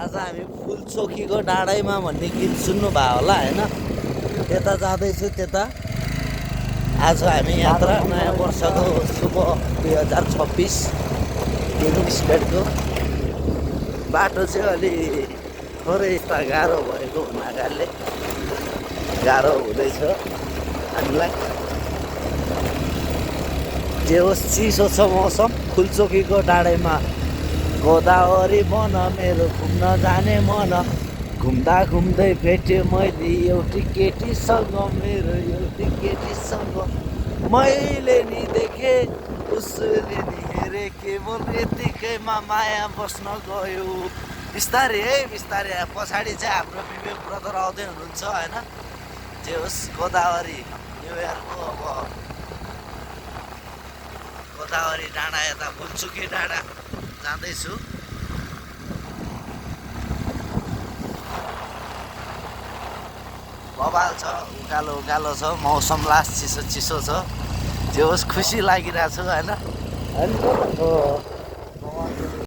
आज हामी फुलचोकीको डाँडैमा भन्ने गीत सुन्नुभयो होला होइन। त्यता जाँदैछु त्यता। आज हामी यात्रा नयाँ वर्षको शुभ 2026 स्टेटको बाटो चाहिँ अलि थोरै यस्ता गाह्रो भएको हुनाले गाह्रो हुँदैछ हामीलाई। जे होस् चिसो छ मौसम। फुलचोकीको डाँडैमा गोदावरी बन मेरो घुम्न जाने मन। घुम्दा घुम्दै भेट्यो मैले एउटी केटीसँग, मेरो एउटी केटीसँग। मैले नि देखेँ उसले नि हेरे, केवल यतिकैमा माया बस्न गयो। बिस्तारै है बिस्तारै। पछाडि चाहिँ हाम्रो विवेक ब्रदर आउँदै हुनुहुन्छ होइन। जे होस् गोदावरी न्यु इयरको अब गोदावरी डाँडा यता फुलचोकी डाँडा जाँदैछु। बबाल छ, उकालो उकालो छ, मौसम लास्ट चिसो चिसो छ। जे होस् खुसी लागिरहेको छु होइन।